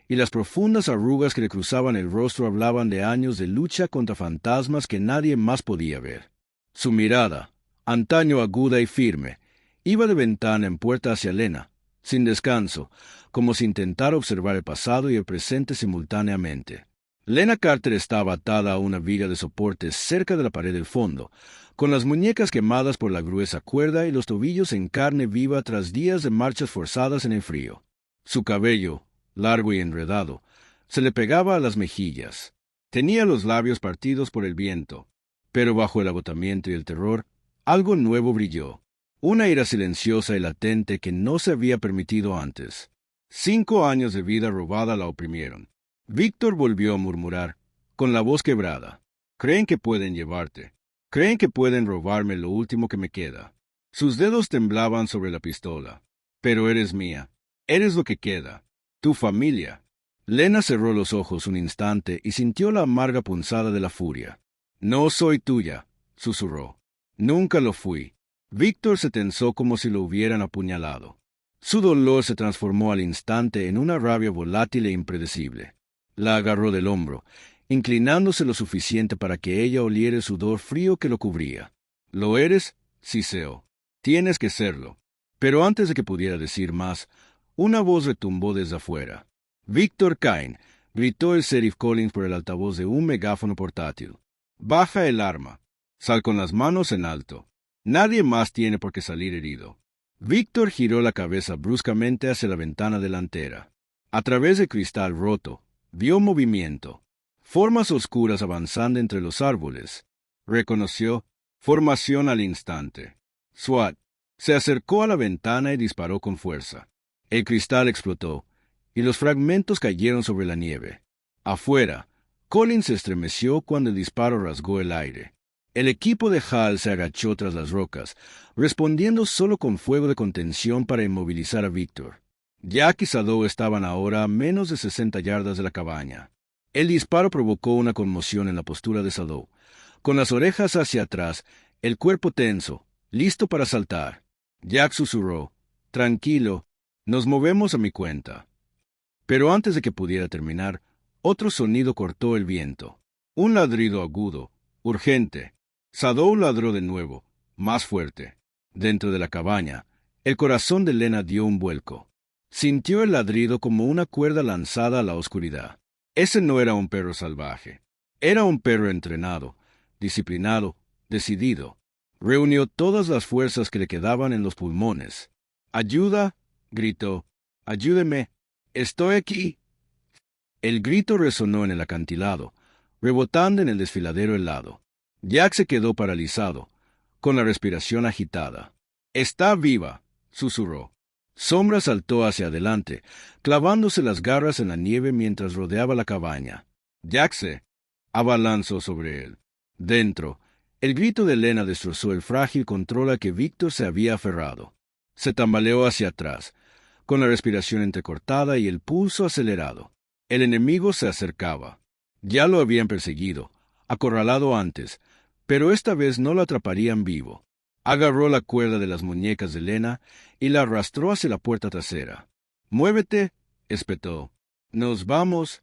y las profundas arrugas que le cruzaban el rostro hablaban de años de lucha contra fantasmas que nadie más podía ver. Su mirada, antaño aguda y firme, iba de ventana en puerta hacia Lena, sin descanso, como si intentara observar el pasado y el presente simultáneamente. Lena Carter estaba atada a una viga de soporte cerca de la pared del fondo, con las muñecas quemadas por la gruesa cuerda y los tobillos en carne viva tras días de marchas forzadas en el frío. Su cabello, largo y enredado, se le pegaba a las mejillas. Tenía los labios partidos por el viento, pero bajo el agotamiento y el terror, algo nuevo brilló. Una ira silenciosa y latente que no se había permitido antes. 5 años de vida robada la oprimieron. Víctor volvió a murmurar, con la voz quebrada. «Creen que pueden llevarte. Creen que pueden robarme lo último que me queda». Sus dedos temblaban sobre la pistola. «Pero eres mía. Eres lo que queda. Tu familia». Lena cerró los ojos un instante y sintió la amarga punzada de la furia. «No soy tuya», susurró. «Nunca lo fui». Víctor se tensó como si lo hubieran apuñalado. Su dolor se transformó al instante en una rabia volátil e impredecible. La agarró del hombro, inclinándose lo suficiente para que ella oliera el sudor frío que lo cubría. «¿Lo eres?» siseó. «Tienes que serlo». Pero antes de que pudiera decir más, una voz retumbó desde afuera. «Víctor Cain», gritó el sheriff Collins por el altavoz de un megáfono portátil. «Baja el arma. Sal con las manos en alto. Nadie más tiene por qué salir herido». Víctor giró la cabeza bruscamente hacia la ventana delantera. A través del cristal roto, vio movimiento. Formas oscuras avanzando entre los árboles. Reconoció formación al instante. SWAT. Se acercó a la ventana y disparó con fuerza. El cristal explotó, y los fragmentos cayeron sobre la nieve. Afuera, Collins se estremeció cuando el disparo rasgó el aire. El equipo de Hal se agachó tras las rocas, respondiendo solo con fuego de contención para inmovilizar a Víctor. Jack y Sadow estaban ahora a menos de 60 yardas de la cabaña. El disparo provocó una conmoción en la postura de Sadow, con las orejas hacia atrás, el cuerpo tenso, listo para saltar. Jack susurró: «Tranquilo, nos movemos a mi cuenta». Pero antes de que pudiera terminar, otro sonido cortó el viento. Un ladrido agudo, urgente. Sadow ladró de nuevo, más fuerte. Dentro de la cabaña, el corazón de Lena dio un vuelco. Sintió el ladrido como una cuerda lanzada a la oscuridad. Ese no era un perro salvaje. Era un perro entrenado, disciplinado, decidido. Reunió todas las fuerzas que le quedaban en los pulmones. «¡Ayuda!», gritó. «¡Ayúdeme! ¡Estoy aquí!». El grito resonó en el acantilado, rebotando en el desfiladero helado. Jack se quedó paralizado, con la respiración agitada. «¡Está viva!», susurró. Sombra saltó hacia adelante, clavándose las garras en la nieve mientras rodeaba la cabaña. Jack se abalanzó sobre él. Dentro, el grito de Lena destrozó el frágil control a que Víctor se había aferrado. Se tambaleó hacia atrás, con la respiración entrecortada y el pulso acelerado. El enemigo se acercaba. Ya lo habían perseguido, acorralado antes, pero esta vez no lo atraparían vivo. Agarró la cuerda de las muñecas de Lena y la arrastró hacia la puerta trasera. «¡Muévete!», espetó. «¡Nos vamos!».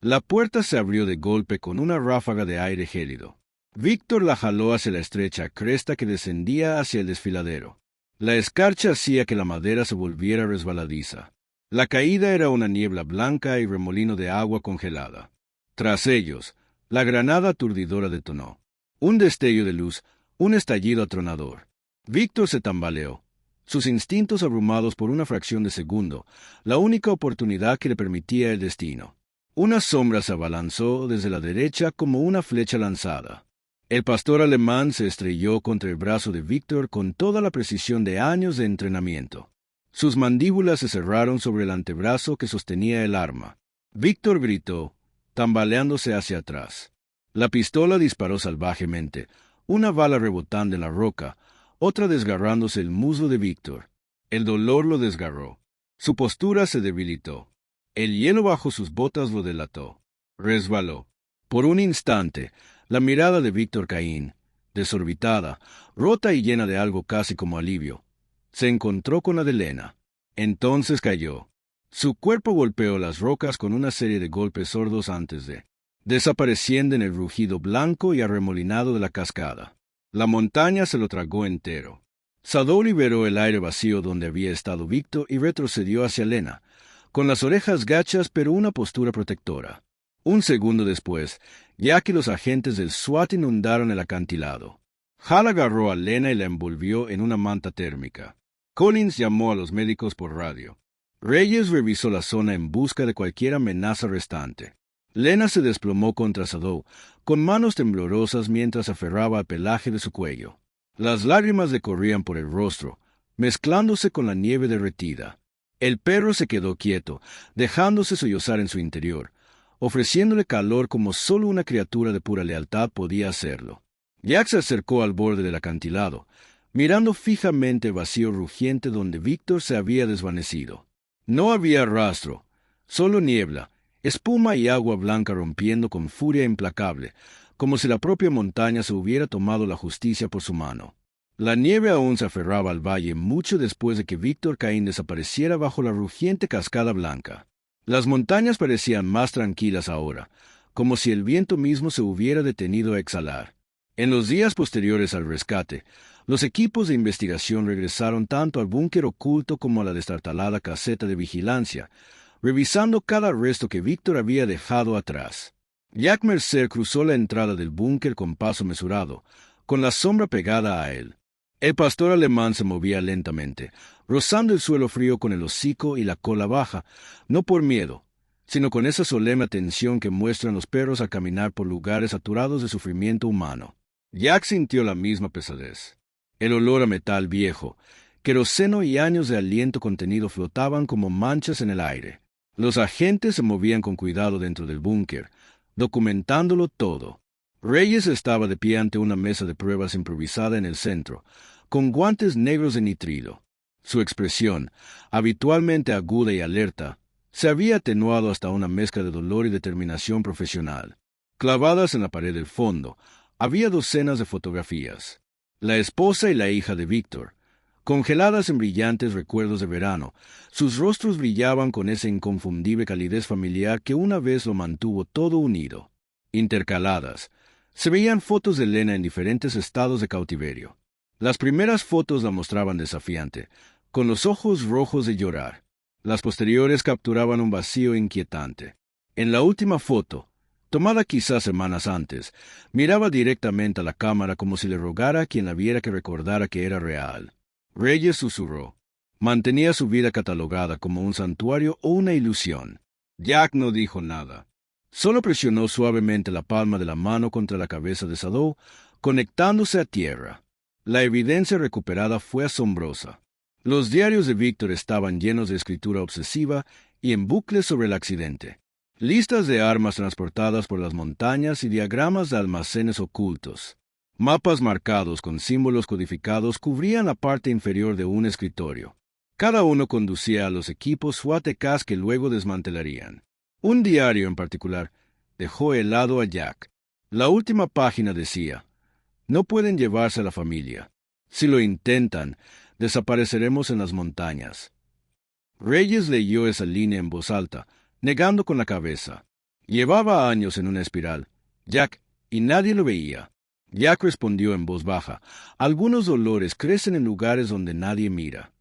La puerta se abrió de golpe con una ráfaga de aire gélido. Víctor la jaló hacia la estrecha cresta que descendía hacia el desfiladero. La escarcha hacía que la madera se volviera resbaladiza. La caída era una niebla blanca y remolino de agua congelada. Tras ellos, la granada aturdidora detonó. Un destello de luz, un estallido atronador. Víctor se tambaleó, sus instintos abrumados por una fracción de segundo, la única oportunidad que le permitía el destino. Una sombra se abalanzó desde la derecha como una flecha lanzada. El pastor alemán se estrelló contra el brazo de Víctor con toda la precisión de años de entrenamiento. Sus mandíbulas se cerraron sobre el antebrazo que sostenía el arma. Víctor gritó, tambaleándose hacia atrás. La pistola disparó salvajemente, una bala rebotando en la roca, otra desgarrándose el muslo de Víctor. El dolor lo desgarró. Su postura se debilitó. El hielo bajo sus botas lo delató. Resbaló. Por un instante, la mirada de Víctor Caín, desorbitada, rota y llena de algo casi como alivio, se encontró con la de Lena. Entonces cayó. Su cuerpo golpeó las rocas con una serie de golpes sordos antes de desapareciendo en el rugido blanco y arremolinado de la cascada. La montaña se lo tragó entero. Sadow liberó el aire vacío donde había estado Víctor y retrocedió hacia Lena, con las orejas gachas pero una postura protectora. Un segundo después, ya que los agentes del SWAT inundaron el acantilado. Hal agarró a Lena y la envolvió en una manta térmica. Collins llamó a los médicos por radio. Reyes revisó la zona en busca de cualquier amenaza restante. Lena se desplomó contra Sadow, con manos temblorosas mientras aferraba al pelaje de su cuello. Las lágrimas le corrían por el rostro, mezclándose con la nieve derretida. El perro se quedó quieto, dejándose sollozar en su interior, ofreciéndole calor como solo una criatura de pura lealtad podía hacerlo. Jack se acercó al borde del acantilado, mirando fijamente el vacío rugiente donde Víctor se había desvanecido. No había rastro, solo niebla, espuma y agua blanca rompiendo con furia implacable, como si la propia montaña se hubiera tomado la justicia por su mano. La nieve aún se aferraba al valle mucho después de que Víctor Caín desapareciera bajo la rugiente cascada blanca. Las montañas parecían más tranquilas ahora, como si el viento mismo se hubiera detenido a exhalar. En los días posteriores al rescate, los equipos de investigación regresaron tanto al búnker oculto como a la destartalada caseta de vigilancia, revisando cada resto que Víctor había dejado atrás. Jack Mercer cruzó la entrada del búnker con paso mesurado, con la sombra pegada a él. El pastor alemán se movía lentamente, rozando el suelo frío con el hocico y la cola baja, no por miedo, sino con esa solemne atención que muestran los perros al caminar por lugares saturados de sufrimiento humano. Jack sintió la misma pesadez. El olor a metal viejo, queroseno y años de aliento contenido flotaban como manchas en el aire. Los agentes se movían con cuidado dentro del búnker, documentándolo todo. Reyes estaba de pie ante una mesa de pruebas improvisada en el centro, con guantes negros de nitrilo. Su expresión, habitualmente aguda y alerta, se había atenuado hasta una mezcla de dolor y determinación profesional. Clavadas en la pared del fondo, había docenas de fotografías. La esposa y la hija de Víctor, congeladas en brillantes recuerdos de verano, sus rostros brillaban con esa inconfundible calidez familiar que una vez lo mantuvo todo unido. Intercaladas, se veían fotos de Lena en diferentes estados de cautiverio. Las primeras fotos la mostraban desafiante, con los ojos rojos de llorar. Las posteriores capturaban un vacío inquietante. En la última foto, tomada quizás semanas antes, miraba directamente a la cámara como si le rogara a quien la viera que recordara que era real. Reyes susurró. Mantenía su vida catalogada como un santuario o una ilusión. Jack no dijo nada. Solo presionó suavemente la palma de la mano contra la cabeza de Sadow, conectándose a tierra. La evidencia recuperada fue asombrosa. Los diarios de Víctor estaban llenos de escritura obsesiva y en bucles sobre el accidente. Listas de armas transportadas por las montañas y diagramas de almacenes ocultos. Mapas marcados con símbolos codificados cubrían la parte inferior de un escritorio. Cada uno conducía a los equipos SWAT-Ks que luego desmantelarían. Un diario en particular dejó helado a Jack. La última página decía: «No pueden llevarse a la familia. Si lo intentan, desapareceremos en las montañas». Reyes leyó esa línea en voz alta, negando con la cabeza. Llevaba años en una espiral, Jack, y nadie lo veía. Jack respondió en voz baja: «Algunos dolores crecen en lugares donde nadie mira».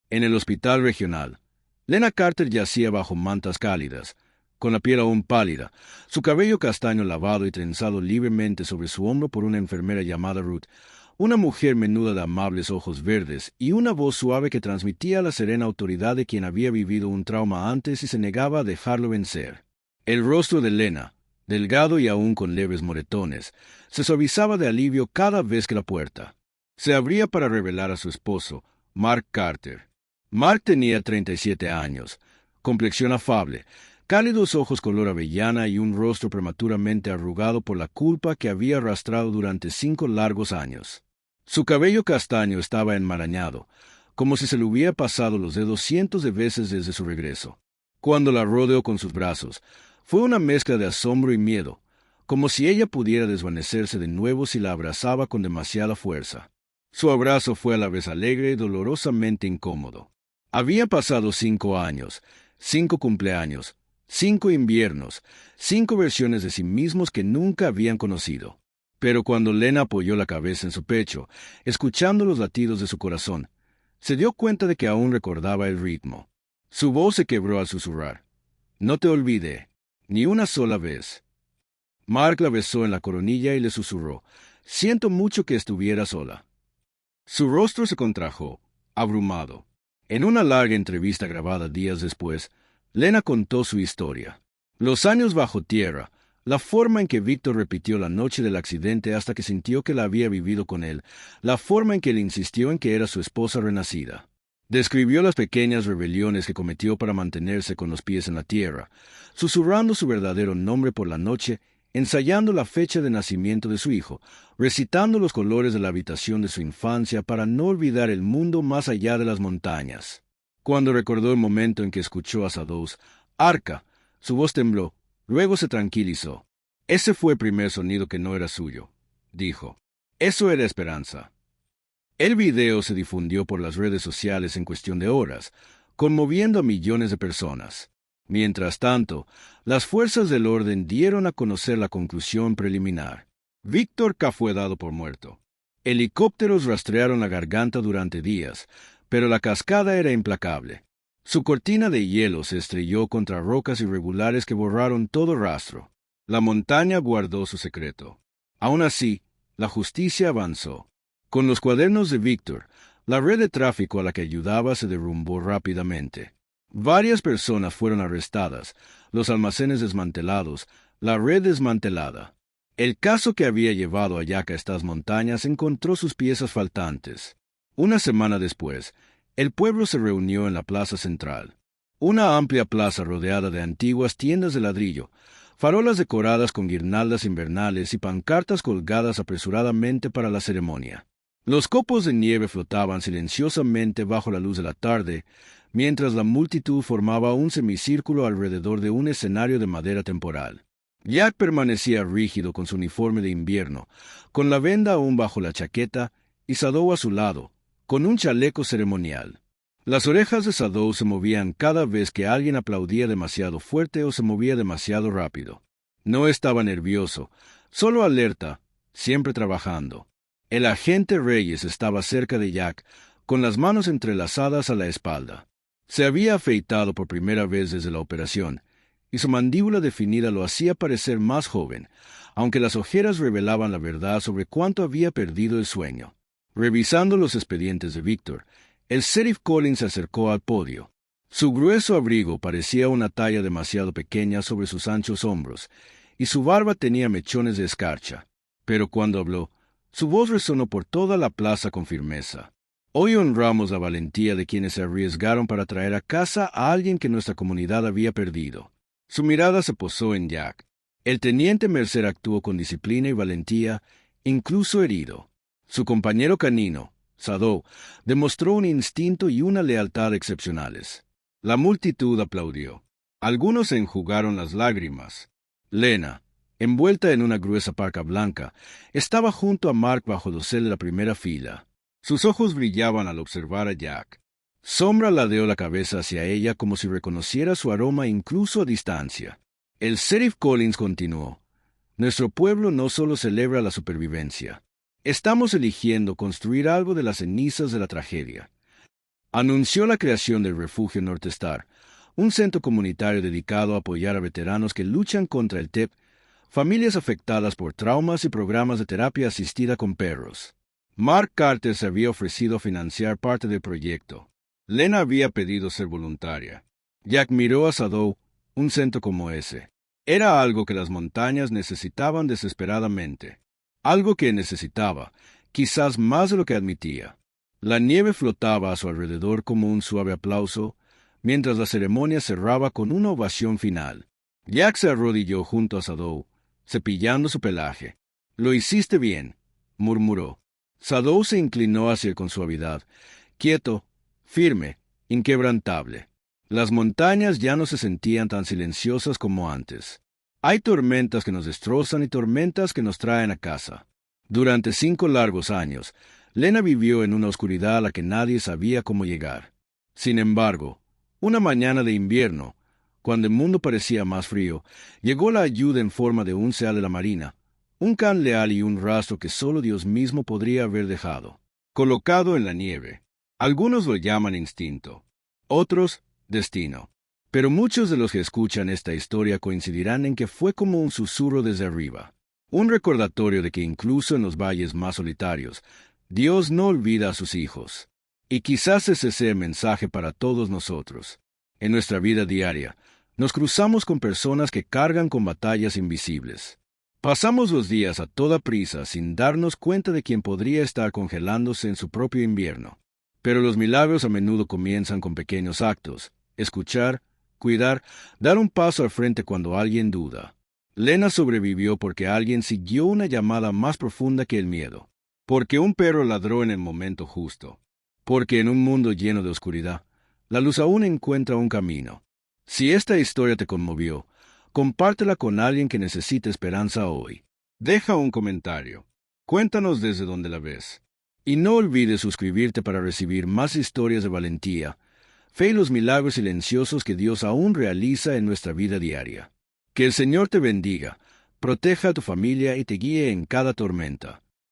En el hospital regional, Lena Carter yacía bajo mantas cálidas, con la piel aún pálida, su cabello castaño lavado y trenzado libremente sobre su hombro por una enfermera llamada Ruth, una mujer menuda de amables ojos verdes y una voz suave que transmitía la serena autoridad de quien había vivido un trauma antes y se negaba a dejarlo vencer. El rostro de Lena, delgado y aún con leves moretones, se suavizaba de alivio cada vez que la puerta se abría para revelar a su esposo, Mark Carter. Mark tenía 37 años, complexión afable, cálidos ojos color avellana y un rostro prematuramente arrugado por la culpa que había arrastrado durante 5 largos años. Su cabello castaño estaba enmarañado, como si se le hubiera pasado los dedos cientos de veces desde su regreso. Cuando la rodeó con sus brazos, fue una mezcla de asombro y miedo, como si ella pudiera desvanecerse de nuevo si la abrazaba con demasiada fuerza. Su abrazo fue a la vez alegre y dolorosamente incómodo. Había pasado 5 años, 5 cumpleaños, 5 inviernos, 5 versiones de sí mismos que nunca habían conocido. Pero cuando Lena apoyó la cabeza en su pecho, escuchando los latidos de su corazón, se dio cuenta de que aún recordaba el ritmo. Su voz se quebró al susurrar: «No te olvidé, ni una sola vez». Mark la besó en la coronilla y le susurró: «Siento mucho que estuviera sola». Su rostro se contrajo, abrumado. En una larga entrevista grabada días después, Lena contó su historia. Los años bajo tierra, la forma en que Víctor repitió la noche del accidente hasta que sintió que la había vivido con él, la forma en que le insistió en que era su esposa renacida. Describió las pequeñas rebeliones que cometió para mantenerse con los pies en la tierra, susurrando su verdadero nombre por la noche, ensayando la fecha de nacimiento de su hijo, recitando los colores de la habitación de su infancia para no olvidar el mundo más allá de las montañas. Cuando recordó el momento en que escuchó a Sadow, Arca, su voz tembló, luego se tranquilizó. «Ese fue el primer sonido que no era suyo», dijo. «Eso era esperanza». El video se difundió por las redes sociales en cuestión de horas, conmoviendo a millones de personas. Mientras tanto, las fuerzas del orden dieron a conocer la conclusión preliminar. Víctor K. fue dado por muerto. Helicópteros rastrearon la garganta durante días, pero la cascada era implacable. Su cortina de hielo se estrelló contra rocas irregulares que borraron todo rastro. La montaña guardó su secreto. Aún así, la justicia avanzó. Con los cuadernos de Víctor, la red de tráfico a la que ayudaba se derrumbó rápidamente. Varias personas fueron arrestadas, los almacenes desmantelados, la red desmantelada. El caso que había llevado a Jack a estas montañas encontró sus piezas faltantes. Una semana después, el pueblo se reunió en la plaza central. Una amplia plaza rodeada de antiguas tiendas de ladrillo, farolas decoradas con guirnaldas invernales y pancartas colgadas apresuradamente para la ceremonia. Los copos de nieve flotaban silenciosamente bajo la luz de la tarde, mientras la multitud formaba un semicírculo alrededor de un escenario de madera temporal. Jack permanecía rígido con su uniforme de invierno, con la venda aún bajo la chaqueta, y Sadow a su lado, con un chaleco ceremonial. Las orejas de Sadow se movían cada vez que alguien aplaudía demasiado fuerte o se movía demasiado rápido. No estaba nervioso, solo alerta, siempre trabajando. El agente Reyes estaba cerca de Jack, con las manos entrelazadas a la espalda. Se había afeitado por primera vez desde la operación, y su mandíbula definida lo hacía parecer más joven, aunque las ojeras revelaban la verdad sobre cuánto había perdido el sueño. Revisando los expedientes de Víctor, el sheriff Collins se acercó al podio. Su grueso abrigo parecía una talla demasiado pequeña sobre sus anchos hombros, y su barba tenía mechones de escarcha. Pero cuando habló, su voz resonó por toda la plaza con firmeza. Hoy honramos la valentía de quienes se arriesgaron para traer a casa a alguien que nuestra comunidad había perdido. Su mirada se posó en Jack. El teniente Mercer actuó con disciplina y valentía, incluso herido. Su compañero canino, Sadow, demostró un instinto y una lealtad excepcionales. La multitud aplaudió. Algunos se enjugaron las lágrimas. Lena, envuelta en una gruesa parca blanca, estaba junto a Mark bajo dosel de la primera fila. Sus ojos brillaban al observar a Jack. Sombra ladeó la cabeza hacia ella como si reconociera su aroma incluso a distancia. El sheriff Collins continuó. Nuestro pueblo no solo celebra la supervivencia. Estamos eligiendo construir algo de las cenizas de la tragedia. Anunció la creación del Refugio North Star, un centro comunitario dedicado a apoyar a veteranos que luchan contra el TEP, familias afectadas por traumas y programas de terapia asistida con perros. Mark Carter se había ofrecido a financiar parte del proyecto. Lena había pedido ser voluntaria. Jack miró a Sadow. Un centro como ese. Era algo que las montañas necesitaban desesperadamente. Algo que necesitaba, quizás más de lo que admitía. La nieve flotaba a su alrededor como un suave aplauso, mientras la ceremonia cerraba con una ovación final. Jack se arrodilló junto a Sadow, cepillando su pelaje. «Lo hiciste bien», murmuró. Sadow se inclinó hacia él con suavidad, quieto, firme, inquebrantable. Las montañas ya no se sentían tan silenciosas como antes. Hay tormentas que nos destrozan y tormentas que nos traen a casa. Durante 5 largos años, Lena vivió en una oscuridad a la que nadie sabía cómo llegar. Sin embargo, una mañana de invierno, cuando el mundo parecía más frío, llegó la ayuda en forma de un seal de la marina, un can leal y un rastro que solo Dios mismo podría haber dejado, colocado en la nieve. Algunos lo llaman instinto, otros destino. Pero muchos de los que escuchan esta historia coincidirán en que fue como un susurro desde arriba, un recordatorio de que incluso en los valles más solitarios, Dios no olvida a sus hijos. Y quizás ese sea el mensaje para todos nosotros. En nuestra vida diaria, nos cruzamos con personas que cargan con batallas invisibles. Pasamos los días a toda prisa sin darnos cuenta de quién podría estar congelándose en su propio invierno. Pero los milagros a menudo comienzan con pequeños actos: escuchar, cuidar, dar un paso al frente cuando alguien duda. Lena sobrevivió porque alguien siguió una llamada más profunda que el miedo. Porque un perro ladró en el momento justo. Porque en un mundo lleno de oscuridad, la luz aún encuentra un camino. Si esta historia te conmovió, compártela con alguien que necesite esperanza hoy. Deja un comentario. Cuéntanos desde dónde la ves. Y no olvides suscribirte para recibir más historias de valentía, fe y los milagros silenciosos que Dios aún realiza en nuestra vida diaria. Que el Señor te bendiga, proteja a tu familia y te guíe en cada tormenta.